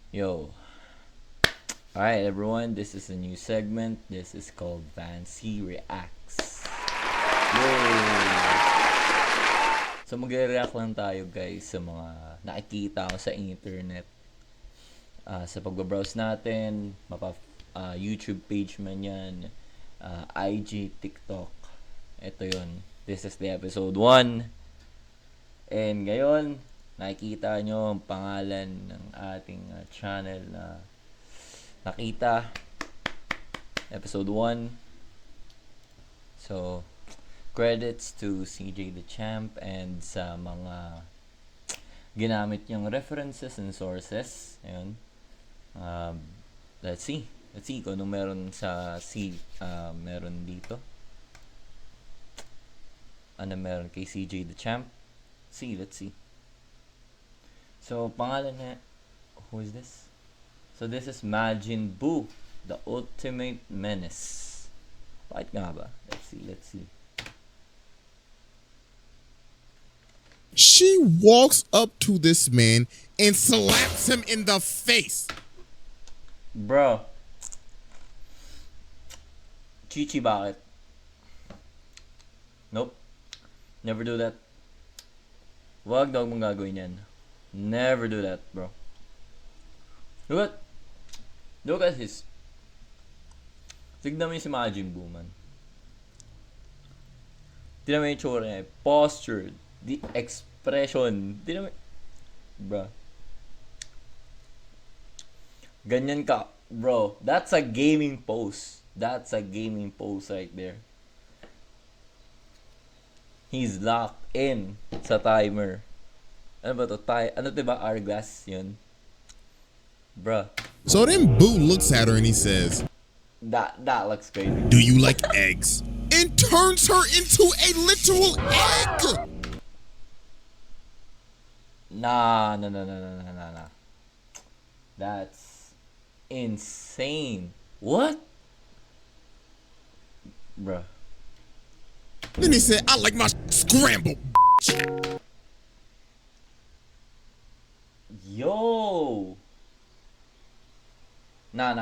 Yo. Alright, everyone. This is a new segment. This is called Vansi Reacts. Yo! So, mag-react lang tayo, guys, sa mga nakikita ko sa internet. Sa pagbabrowse natin, YouTube page man yan, IG, TikTok. Ito yun. This is the episode 1. And ngayon, nakikita nyo ang pangalan ng ating channel na nakita. Episode 1. So, credits to CJ the Champ and sa mga ginamit niyang references and sources. Ayun. Let's see kung anong meron sa meron dito. Ano meron kay CJ the Champ? Let's see. So, pangalan niya, who is this? So, this is Majinbuu, the ultimate menace. Bakit nga ba? Let's see. She walks up to this man and slaps him in the face. Bro. Chichi, bakit? Nope. Never do that. Wag daw mong gagawin yan. Never do that, bro. Look at his. Tignan mo yung si Majinbuu, man. Tignan mo yung tsura niya. Posture. The expression. Tignan mo. Bro. Ganyan ka. Bro, that's a gaming pose. That's a gaming pose right there. He's locked in sa timer. Ano ba to? Ano diba? Hourglass yun. Bruh. So then Boo looks at her and he says, That looks crazy. "Do you like eggs?" And turns her into a literal egg. Nah. That's insane. What? Bruh. Then he said, "I like my scrambled." Yo. Nah.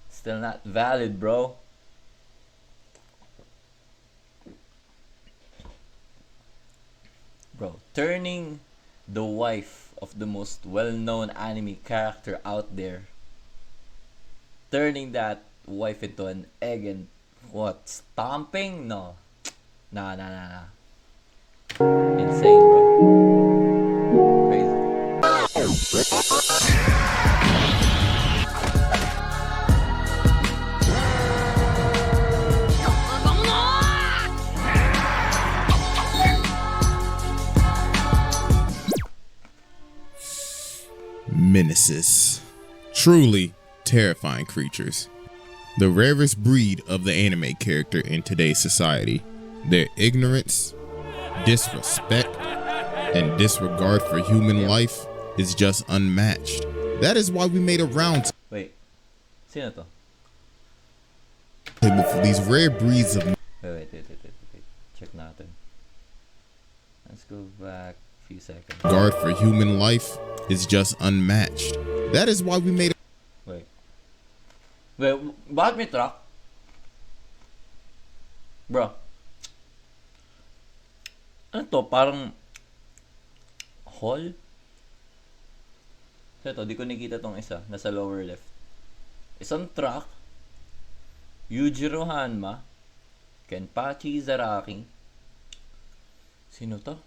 Still not valid, bro. Bro, turning the wife of the most well-known anime character out there, turning that wife into an egg and what? Stomping? No. Nah. Insane, bro. Crazy. Menaces. Truly terrifying creatures. The rarest breed of the anime character in today's society. Their ignorance, disrespect, and disregard for human life is just unmatched. That is why we made a round Wait. Sino to? table for these rare breeds of Wait. Check natin. Let's go back a few seconds. regard for human life is just unmatched. That is why we made a Wait, bakit may truck? Bro. Ano to? Parang hall? So ito, di ko nakita tong isa. Nasa lower left. Isang truck. Yujiro Hanma. Kenpachi Zaraki. Sino to?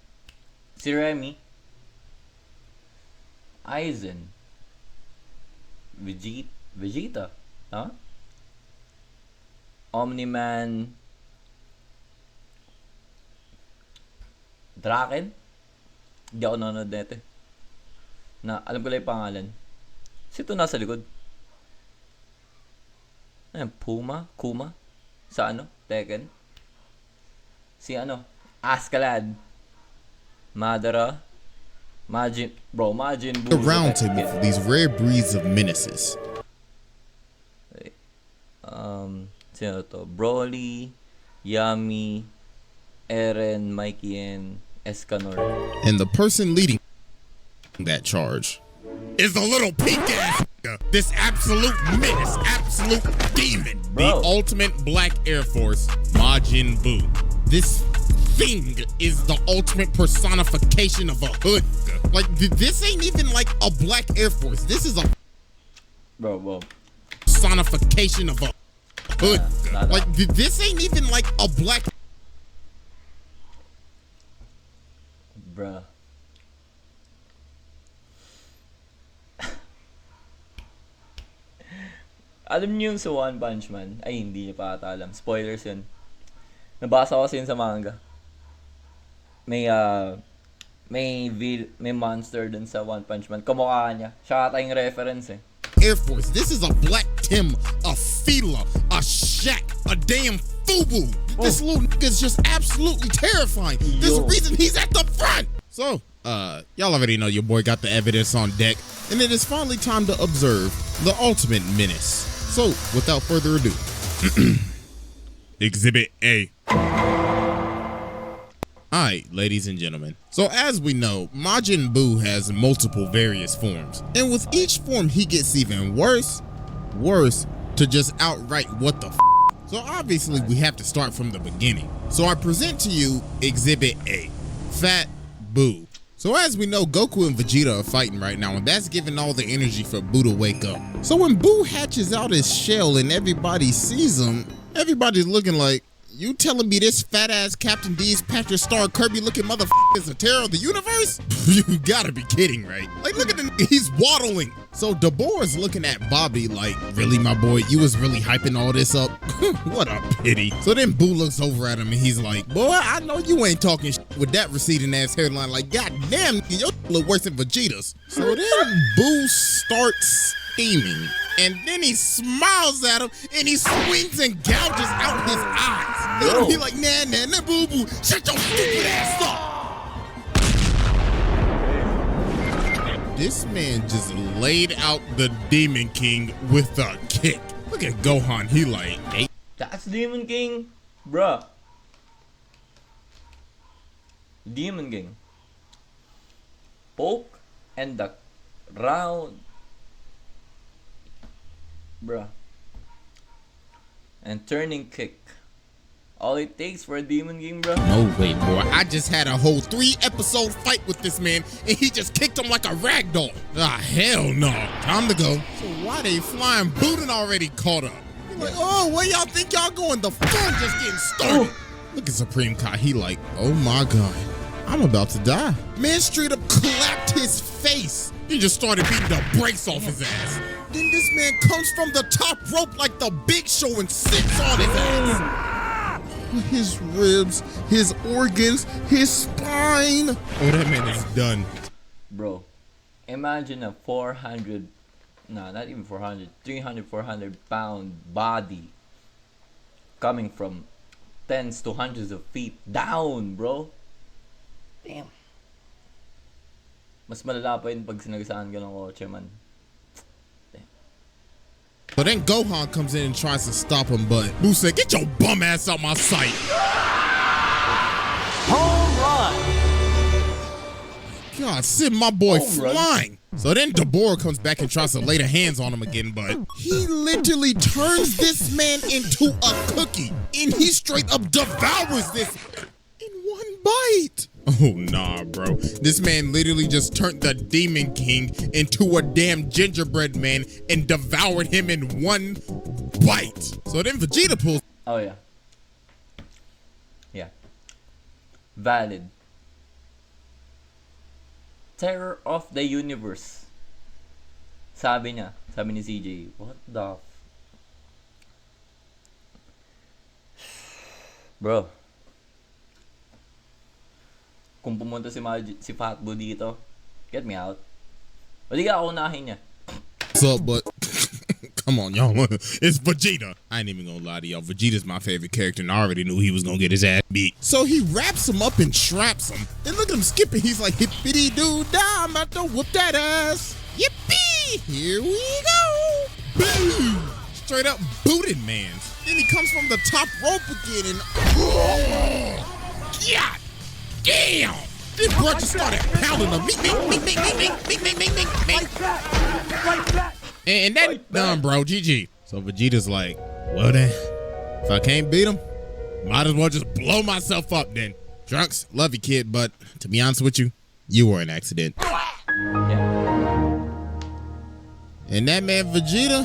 Si Remy. Aizen. Vegeta. Huh? Omni-Man. Draken? Hindi ako nanonood nito eh. Alam ko lang yung pangalan. Sino nasa likod? Ayan, Kuma? Sa ano? Tekken? Si ano? Askeladd. Madara. Majinbuu. round table for these rare breeds of menaces. Sino to? Broly, Yami, Eren, Mikey, and Escanor. And the person leading that charge is the little pink ass this absolute menace, absolute demon, Bro. the ultimate black Air Force, Majinbuu. This thing is the ultimate personification of a hood. Like, this ain't even like a black Air Force. This is a Bro. personification of a hood. Nah. Like, this ain't even like a black. Bruh. Alam niyo yung sa One Punch Man? Ay, hindi niyo pa ata alam. Spoilers yun. Nabasa ko kasi yun sa manga. May monster dun sa One Punch Man. Kamukha niya. Siya ata yung reference eh. Air Force. This is a Black Tim, a Fila, a Shaq, a damn Fubu. This little nigga is just absolutely terrifying. There's a reason he's at the front. So, y'all already know your boy got the evidence on deck, and it is finally time to observe the ultimate menace. So, without further ado, Exhibit A. Alright, ladies and gentlemen. So as we know, Majin Buu has multiple various forms. And with each form, he gets even worse to just outright what the f. So obviously we have to start from the beginning. So I present to you Exhibit A, Fat Buu. So as we know, Goku and Vegeta are fighting right now, and that's giving all the energy for Buu to wake up. So when Buu hatches out his shell and everybody sees him, everybody's looking like, you telling me this fat ass Captain D's Patrick Star Kirby looking motherfucker is the terror of the universe? You gotta be kidding, right? Like, look at the he's waddling. So Dabor is looking at Bobby like, really, my boy, you was really hyping all this up? What a pity. So then Buu looks over at him and he's like, boy, I know you ain't talking with that receding ass hairline. Like, god damn, your look worse than Vegeta's. So then Buu starts steaming. And then he smiles at him and he swings and gouges out his eyes. And he like, nah, boo boo, shut your stupid ass up. This man just laid out the Demon King with a kick. Look at Gohan, he like, hey. That's Demon King? Bruh. Demon King. Poke and the round. Bruh. And turning kick. All it takes for a Demon King, bruh. No way, boy. I just had a whole 3-episode fight with this man, and he just kicked him like a rag doll. Ah, hell no. Time to go. So why they flying? Buden already caught up. He's like, oh, where y'all think y'all going? The fun just getting started. Look at Supreme Kai. He like, oh my God. I'm about to die. Man straight up clapped his face. He just started beating the brakes off his ass. Then this man comes from the top rope like the Big Show and sits on his ass. His ribs, his organs, his spine. Oh, that man is done. Bro, imagine a 400, no, not even 400, 300, 400 pound body coming from tens to hundreds of feet down, bro. Damn. Mas malala pa yun pag sinagasaan ka ng kotse, man. Damn. But then Gohan comes in and tries to stop him, but Buu said, get your bum ass out my sight. Home run! God, send my boy Home run. flying. So then Dabor comes back and tries to lay the hands on him again, but he literally turns this man into a cookie. And he straight up devours this in one bite. Oh, nah, bro. This man literally just turned the Demon King into a damn gingerbread man and devoured him in one bite. So then Vegeta pulls. Oh, yeah. Yeah. Valid. Terror of the universe. Sabi niya. Sabi ni CJ. What the Bro. Kung pumunta si Fatbo dito, get me out. O di ka ako unahin niya. What's up, but come on, y'all. It's Vegeta. I ain't even gonna lie to y'all. Vegeta's my favorite character, and I already knew he was gonna get his ass beat. So he wraps him up and traps him. Then look at him skipping. He's like, hippity doo dah, I'm about to whoop that ass. Yippee! Here we go. Boom! Straight up booted man's. Then he comes from the top rope again and God damn! This bro just started pounding him. Meek. And that done, bro. GG. So Vegeta's like, well then, if I can't beat him, might as well just blow myself up then. Trunks, love you, kid, but to be honest with you, you were an accident. Yeah. And that man Vegeta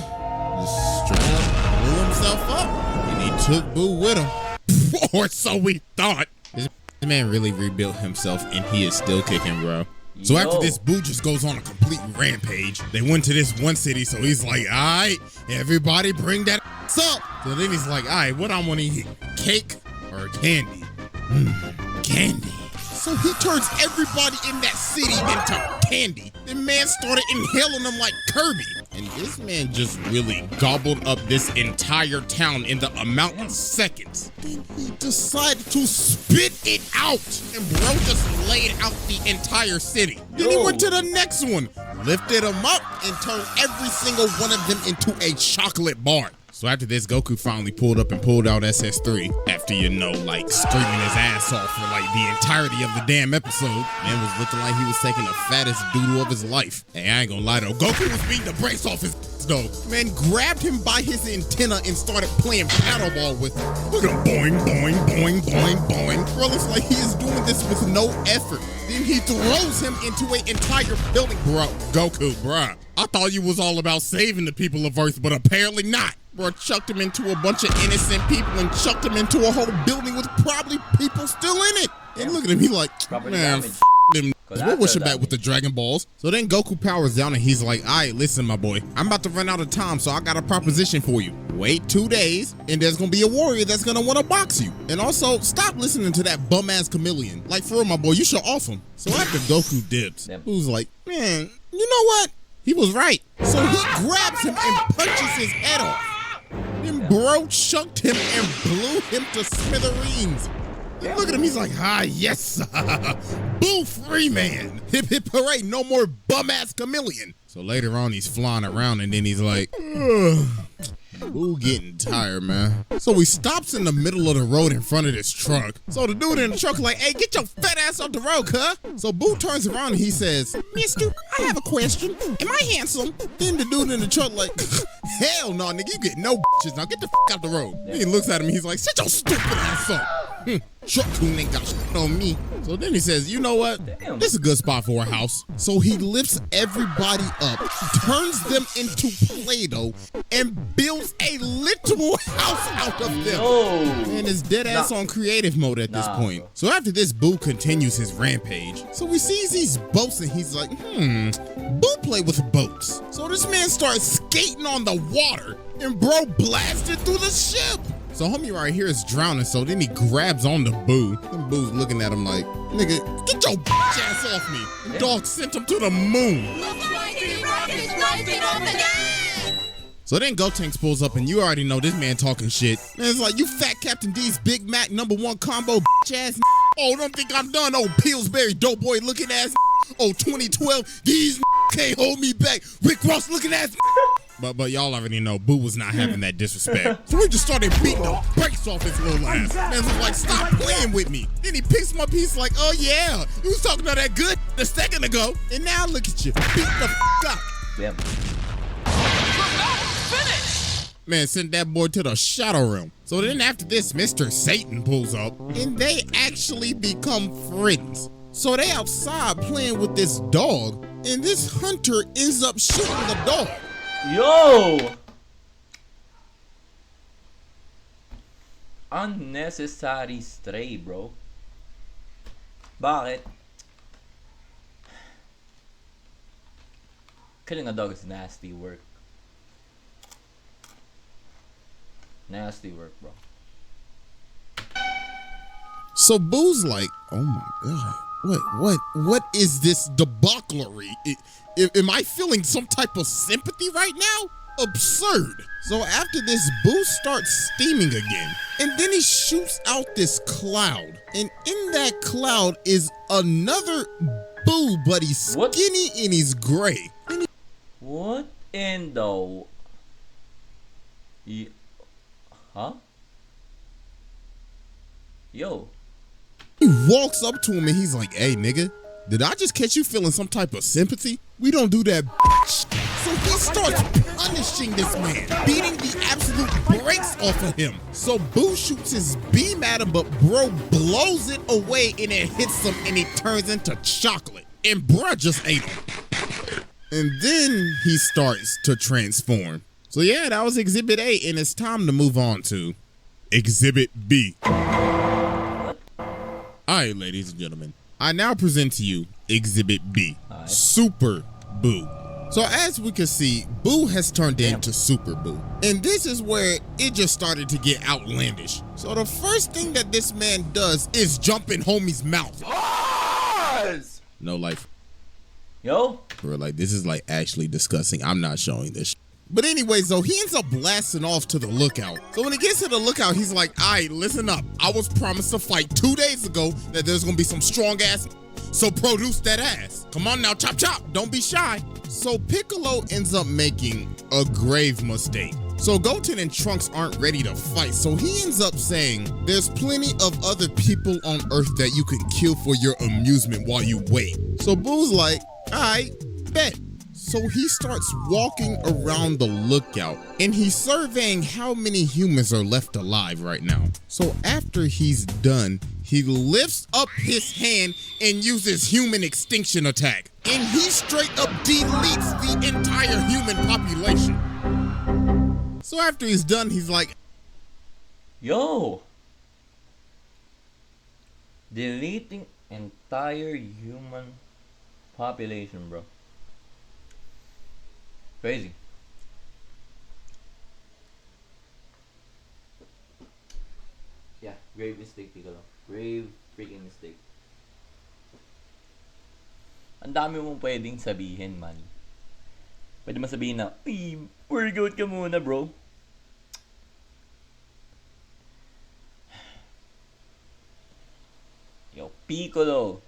just straight up blew himself up. And he took Buu with him. Or so we thought. This man really rebuilt himself and he is still kicking, bro. So after this, Buu just goes on a complete rampage. They went to this one city, so he's like, all right, everybody bring that up. So then he's like, all right, what I want to eat, cake or candy? Candy. So he turns everybody in that city into candy. The man started inhaling them like Kirby. And this man just really gobbled up this entire town in the amount of seconds. Then he decided to spit it out. And bro just laid out the entire city. Then he went to the next one, lifted them up, and turned every single one of them into a chocolate bar. So after this, Goku finally pulled up and pulled out SS3 after, you know, like screaming his ass off for like the entirety of the damn episode. Man was looking like he was taking the fattest doodle of his life. Hey, I ain't gonna lie though, Goku was beating the brakes off his though. Man grabbed him by his antenna and started playing paddleball with him. Look at him, boing, boing, boing, boing, boing. Bro looks like he is doing this with no effort. Then he throws him into an entire building. Bro, Goku, bruh. I thought you was all about saving the people of Earth, but apparently not. Bro chucked him into a bunch of innocent people and chucked him into a whole building with probably people still in it. And look at him, he like, man, f them. We'll wish him back with the Dragon Balls. So then Goku powers down and he's like, all right, listen, my boy, I'm about to run out of time, so I got a proposition for you. Wait 2 days, and there's gonna be a warrior that's gonna wanna box you. And also, stop listening to that bum-ass chameleon. Like, for real, my boy, you should off him. So after Goku dips, who's like, man, you know what? He was right. So he grabs him and punches his head off. Then bro chunked him and blew him to smithereens. And look at him, he's like, ah, yes, Buu free man. Hip hip hooray, no more bum-ass chameleon. So later on, he's flying around and then he's like, Buu getting tired, man. So he stops in the middle of the road in front of this truck. So the dude in the truck like, hey, get your fat ass off the road, cuh. So Buu turns around and he says, mister, I have a question. Am I handsome? Then the dude in the truck like, hell no, nigga, you get no bitches. Now get the out the road. Then he looks at him, he's like, shut your stupid ass up. Truck coon ain't got shit on me. So then he says, you know what? Damn. This is a good spot for a house. So he lifts everybody up, turns them into Play-Doh, and builds a literal house out of them. And is dead ass on creative mode at this point. So after this, Buu continues his rampage. So he sees these boats and he's like, Buu play with boats. So this man starts skating on the water and bro blasted through the ship. So homie right here is drowning, so then he grabs on the Buu. And Boo's looking at him like, nigga, get your bitch ass off me. The dog sent him to the moon. So then Gotenks pulls up and you already know this man talking shit. And it's like, you fat Captain D's Big Mac #1 combo bitch ass. Oh, don't think I'm done. Oh, Pillsbury dope boy looking ass. Oh, 2012, these can't hold me back. Rick Ross looking ass. But y'all already know Buu was not having that disrespect. So he just started beating the brakes off his little ass. Man was like, stop playing with me. Then he picks him up, he's like, oh yeah, you was talking about that good a second ago. And now look at you, beat the up. Yep. Man, sent that boy to the shadow realm. So then after this, Mr. Satan pulls up and they actually become friends. So they outside playing with this dog and this hunter ends up shooting the dog. Yo! Unnecessary stray, bro. Bakit? Killing a dog is nasty work. Nasty work, bro. So Boo's like, oh my god, what is this debauchery? Am I feeling some type of sympathy right now? Absurd. So after this, Buu starts steaming again. And then he shoots out this cloud. And in that cloud is another Buu, but he's skinny and he's gray. What in the... Huh? Yo. He walks up to him and he's like, hey, nigga, did I just catch you feeling some type of sympathy? We don't do that, bitch. So he starts punishing this man, beating the absolute brakes off of him. So Boo shoots his beam at him, but bro blows it away and it hits him and he turns into chocolate. And bruh just ate him. And then he starts to transform. So yeah, that was Exhibit A, and it's time to move on to Exhibit B. Alright, ladies and gentlemen, I now present to you Exhibit B, Super Boo. So as we can see, Boo has turned into Super Boo. And this is where it just started to get outlandish. So the first thing that this man does is jump in homie's mouth. No life. Yo? Bro, like, this is like actually disgusting. I'm not showing this. But anyways, though, he ends up blasting off to the lookout. So when he gets to the lookout, he's like, all right, listen up. I was promised a fight 2 days ago that there's gonna be some strong ass, so produce that ass. Come on now, chop chop, don't be shy. So Piccolo ends up making a grave mistake. So Goten and Trunks aren't ready to fight, so he ends up saying, there's plenty of other people on Earth that you can kill for your amusement while you wait. So Boo's like, all right, bet. So he starts walking around the lookout and he's surveying how many humans are left alive right now. So after he's done, he lifts up his hand and uses human extinction attack. And he straight up deletes the entire human population. So after he's done, he's like, Yo! Deleting entire human population, bro. Crazy. Yeah, grave mistake, Piccolo. Grave freaking mistake. Ang dami mong pwedeng sabihin, man. Pwede mo sabihin na, uy, workout ka muna, bro. Yo, Piccolo.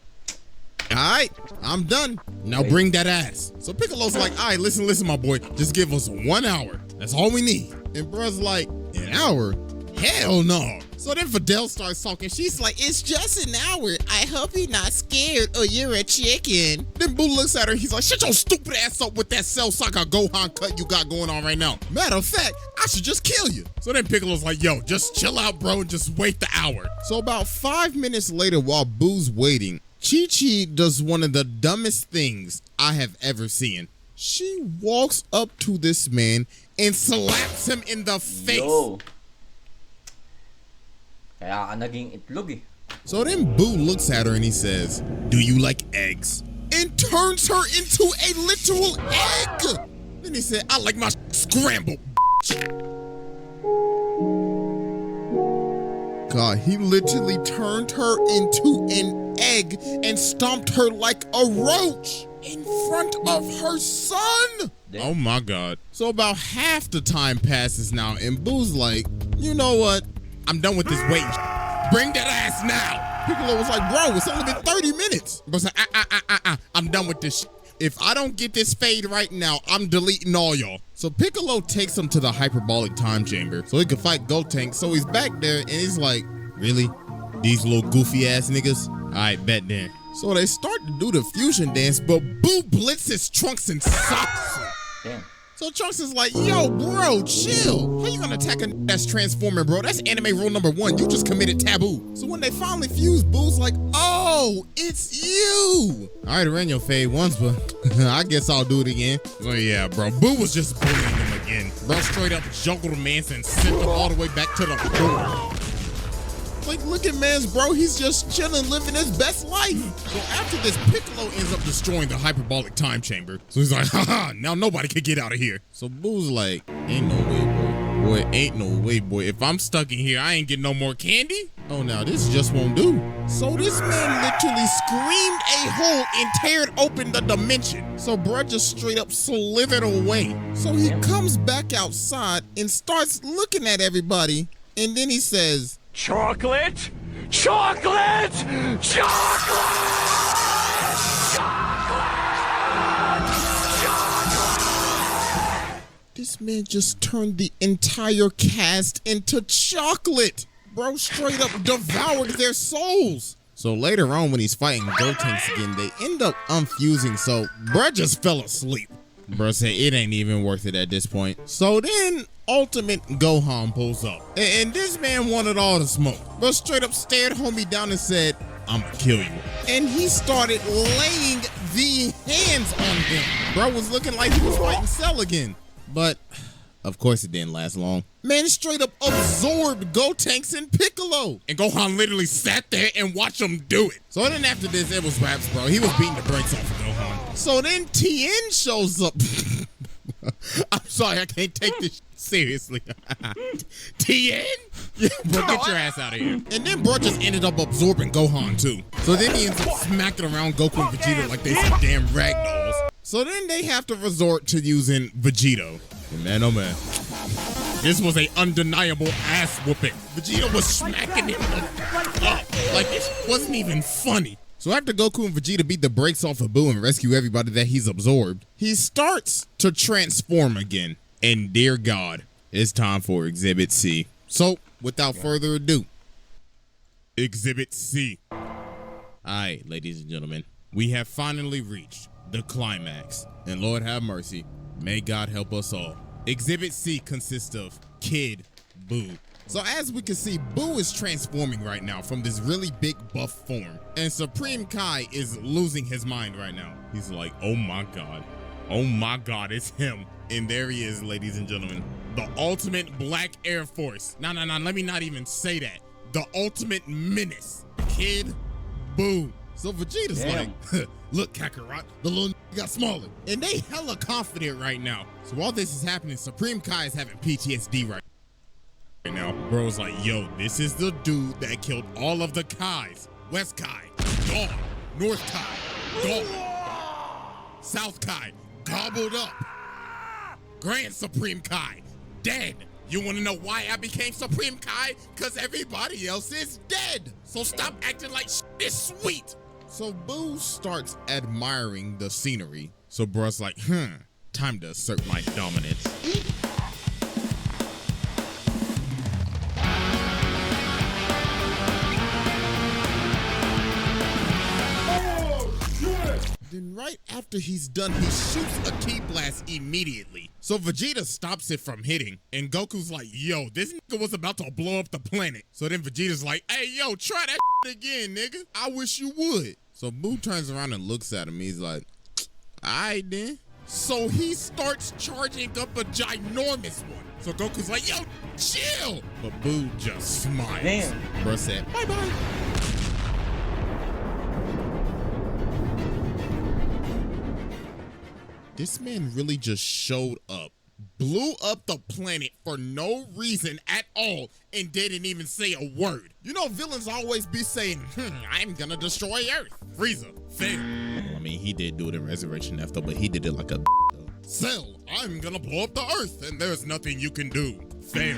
alright, I'm done. Now bring that ass. So Piccolo's like, alright, listen, my boy. Just give us 1 hour. That's all we need. And bruh's like, an hour? Hell no. So then Videl starts talking. She's like, it's just an hour. I hope you're not scared or you're a chicken. Then Boo looks at her. He's like, shut your stupid ass up with that Cell Saga Gohan cut you got going on right now. Matter of fact, I should just kill you. So then Piccolo's like, yo, just chill out, bro, and just wait the hour. So about 5 minutes later, while Boo's waiting, Chi-Chi does one of the dumbest things I have ever seen. She walks up to this man and slaps him in the face. Yo. Kaya ka naging itlog eh. So then Boo looks at her and he says, do you like eggs? And turns her into a literal egg. Then he said, I like my scrambled. God, he literally turned her into an egg and stomped her like a roach in front of her son. Damn. Oh my God. So about half the time passes now and Boo's like, you know what? I'm done with this waiting. Bring that ass now. Piccolo was like, bro, it's only been 30 minutes. Bro's like, I'm done with this shit. If I don't get this fade right now, I'm deleting all y'all. So Piccolo takes him to the hyperbolic time chamber so he can fight Gotenks. So he's back there and he's like, really? These little goofy ass niggas? All right, bet then. So they start to do the fusion dance, but Boo blitzes Trunks and socks him. Damn. So Trunks is like, yo, bro, chill. How you gonna attack a that's transforming, bro? That's anime rule number 1. You just committed taboo. So when they finally fuse, Boo's like, oh, it's you. I already ran your fade once, but I guess I'll do it again. So yeah, bro, Boo was just bullying him again. Bro straight up juggled Mans and sent him all the way back to the door. Like, look at Mans, bro. He's just chilling, living his best life. So after this, Piccolo ends up destroying the hyperbolic time chamber. So he's like, haha, now nobody can get out of here. So Boo's like, ain't no way, boy. Boy, ain't no way, boy. If I'm stuck in here, I ain't getting no more candy. Oh, now this just won't do. So this man literally screamed a hole and teared open the dimension. So bruh just straight up slithered away. So he comes back outside and starts looking at everybody. And then he says, chocolate! Chocolate! Chocolate! Chocolate! This man just turned the entire cast into chocolate. Bro straight up devoured their souls. So later on when he's fighting Gotenks again, they end up unfusing, so bruh just fell asleep. Bruh said it ain't even worth it at this point. So then Ultimate Gohan pulls up. And this man wanted all the smoke. Bruh straight up stared homie down and said, I'ma kill you. And he started laying the hands on him. Bruh was looking like he was fighting Cell again. But of course it didn't last long. Man straight up absorbed Gotenks and Piccolo. And Gohan literally sat there and watched him do it. So then after this, it was raps, bro. He was beating the brakes off of Gohan. So then Tien shows up. I'm sorry, I can't take this seriously. Tien? Yeah, bro, get your ass out of here. And then bro just ended up absorbing Gohan too. So then he ends up smacking around Goku and Vegeta like they some damn ragdolls. So then they have to resort to using Vegito. And man, oh man. This was a undeniable ass whooping. Vegeta was smacking him up like it wasn't even funny. So after Goku and Vegeta beat the brakes off of Buu and rescue everybody that he's absorbed, he starts to transform again. And dear God, it's time for Exhibit C. So without further ado, Exhibit C. Alright, ladies and gentlemen, we have finally reached the climax. And Lord have mercy, may God help us all. Exhibit C consists of Kid Buu. So as we can see, Buu is transforming right now from this really big buff form. And Supreme Kai is losing his mind right now. He's like, oh my God, it's him. And there he is, ladies and gentlemen. The ultimate Black Air Force. No, let me not even say that. The ultimate menace, Kid Buu. So Vegeta's like, look, Kakarot, the little got smaller. And they hella confident right now. So while this is happening, Supreme Kai is having PTSD right now. Bro's like, yo, this is the dude that killed all of the Kais. West Kai, gone. North Kai, gone. South Kai, gobbled up. Grand Supreme Kai, dead. You wanna know why I became Supreme Kai? Cause everybody else is dead. So stop acting like shit is sweet. So Buu starts admiring the scenery. So bruh's like, time to assert my dominance. Then right after he's done, he shoots a ki blast immediately. So Vegeta stops it from hitting, and Goku's like, yo, this nigga was about to blow up the planet. So then Vegeta's like, hey, yo, try that again, nigga. I wish you would. So Buu turns around and looks at him. He's like, alright then. So he starts charging up a ginormous one. So Goku's like, yo, chill. But Buu just smiles. Damn. Bro said, bye-bye. This man really just showed up, blew up the planet for no reason at all, and didn't even say a word. You know, villains always be saying, I'm gonna destroy Earth. Frieza, fail. I mean, he did do it in Resurrection F though, but he did it like a Cell, I'm gonna blow up the Earth, and there's nothing you can do. Fail.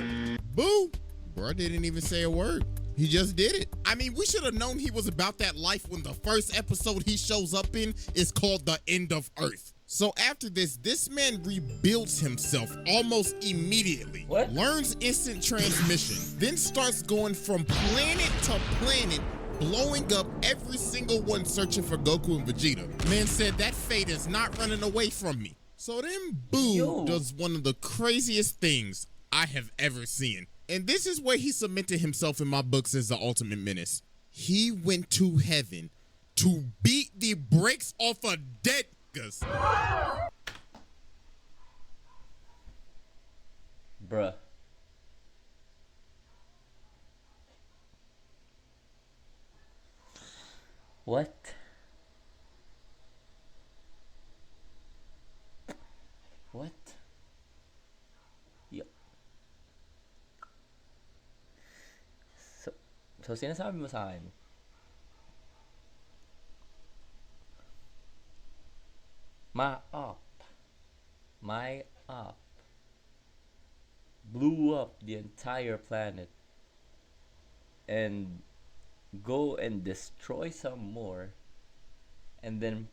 Boo, bro didn't even say a word. He just did it. I mean, we should have known he was about that life when the first episode he shows up in is called The End of Earth. So after this man rebuilds himself almost immediately. What? Learns instant transmission, then starts going from planet to planet, blowing up every single one searching for Goku and Vegeta. Man said that fate is not running away from me. So then Buu does one of the craziest things I have ever seen. And this is where he cemented himself in my books as the ultimate menace. He went to heaven to beat the brakes off of dead niggas. Bruh. What? What? Yo. So sinasabi mo sa akin, my op blew up the entire planet and go and destroy some more, and then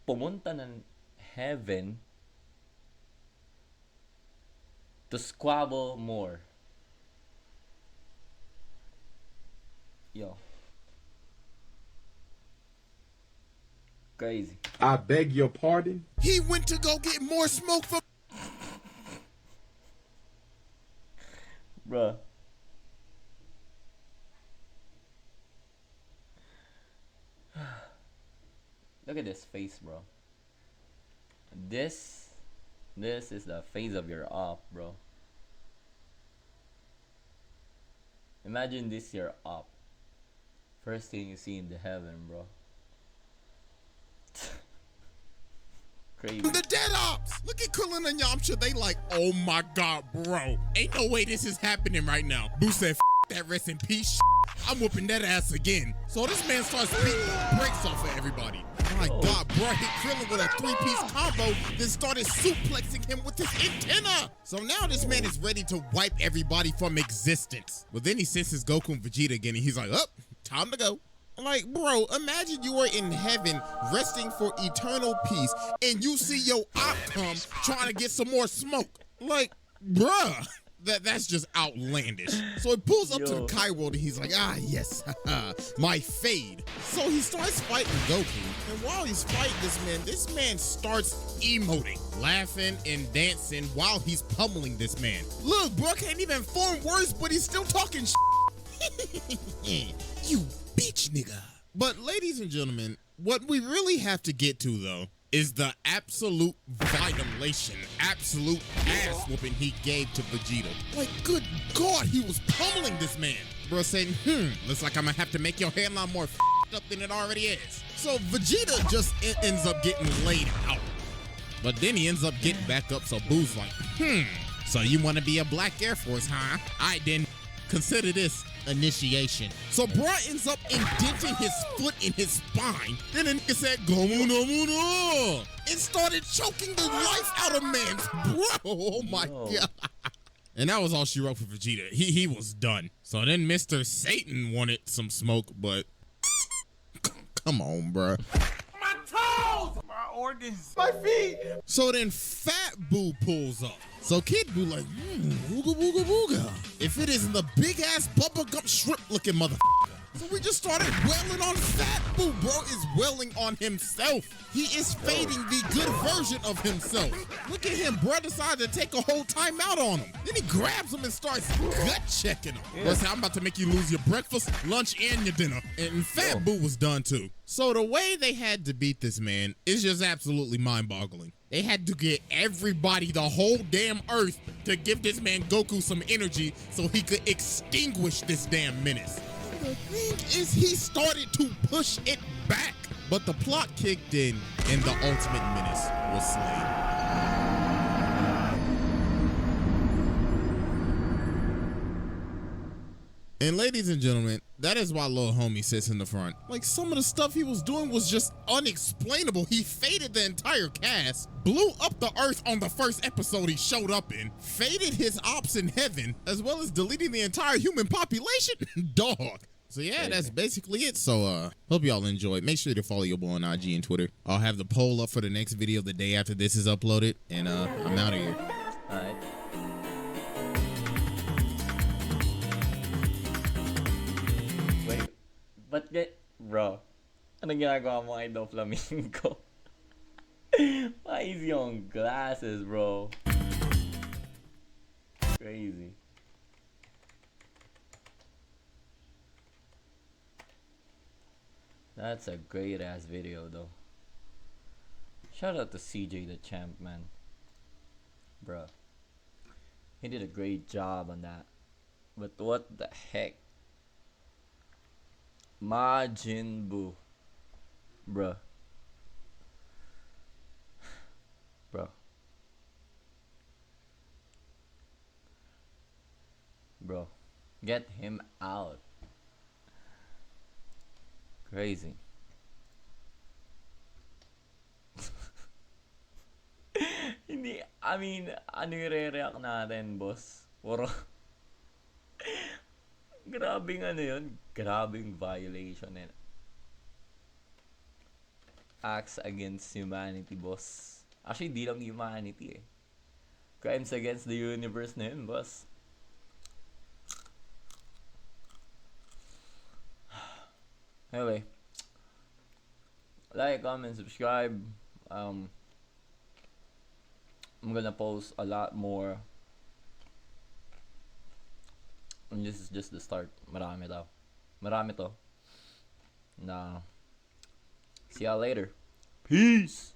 pumunta ng heaven to squabble more. Yo. Crazy. I beg your pardon? He went to go get more smoke from. Bruh. Look at this face, bro. This is the face of your op, bro. Imagine this your op. First thing you see in the heaven, bro. Crazy. The dead ops. Look at Krillin and Yamcha. They like, oh my god, bro. Ain't no way this is happening right now. Boo said, F that rest in peace shit. I'm whooping that ass again. So this man starts beating breaks off of everybody. My god, bro, hit Krillin with a 3-piece combo, then started suplexing him with his antenna. So now this man is ready to wipe everybody from existence. But then he senses Goku and Vegeta again, and he's like, oh, time to go. Like, bro, imagine you are in heaven resting for eternal peace and you see your op come trying to get some more smoke. Like, bruh, that's just outlandish. So he pulls up to the Kai world and he's like, ah, yes, my fade. So he starts fighting Goku. And while he's fighting this man starts emoting, laughing and dancing while he's pummeling this man. Look, bro can't even form words, but he's still talking You bitch nigga. But ladies and gentlemen, what we really have to get to though is the absolute violation, absolute ass whooping he gave to Vegeta. Like, good God, he was pummeling this man. Bro saying, looks like I'm gonna have to make your hairline more up than it already is. So Vegeta just ends up getting laid out. But then he ends up getting back up, so Boo's like, so you wanna be a Black Air Force, huh? Alright then, consider this initiation. So bro ends up indenting his foot in his spine. Then the nigga said, Gomu no Muno, and started choking the life out of man's bro. Oh my god. And that was all she wrote for Vegeta. He was done. So then Mr. Satan wanted some smoke, but come on, bro. My toes! My organs! My feet! So then Fat Boo pulls up. So Kid Boo like, booga booga booga. If it isn't the big ass bubblegum shrimp looking motherfucker. So we just started wailing on Fat Boo. Bro is wailing on himself. He is fading the good version of himself. Look at him, bro decided to take a whole timeout on him. Then he grabs him and starts gut checking him. Bro said, I'm about to make you lose your breakfast, lunch, and your dinner. And Fat Boo was done too. So the way they had to beat this man is just absolutely mind-boggling. They had to get everybody, the whole damn earth, to give this man Goku some energy so he could extinguish this damn menace. The thing is, he started to push it back. But the plot kicked in and the ultimate menace was slain. And ladies and gentlemen, that is why little homie sits in the front. Like, some of the stuff he was doing was just unexplainable. He faded the entire cast, blew up the earth on the first episode he showed up in, faded his ops in heaven, as well as deleting the entire human population. Dog. So yeah, that's basically it. So hope y'all enjoyed. Make sure to follow your boy on IG and Twitter. I'll have the poll up for the next video the day after this is uploaded. And I'm out of here. Alright. Wait, ba't bro, anong ginagawa mo kay Do Flamingo? Why is yung glasses, bro? Crazy. That's a great ass video though. Shout out to CJ the Champ, man. Bruh. He did a great job on that. But what the heck? Majinbuu. Bruh. Bro. Bro. Get him out. Crazy. Hindi, I mean, ano yung re-react natin, boss? Puro. Grabing ano yun? Grabing violation and acts against humanity, boss. Actually, di lang humanity eh. Crimes against the universe na yun, boss. Anyway, Like, comment, subscribe. Um, I'm gonna post a lot more. And this is just the start. Marami daw. Marami to. Na, see y'all later. Peace!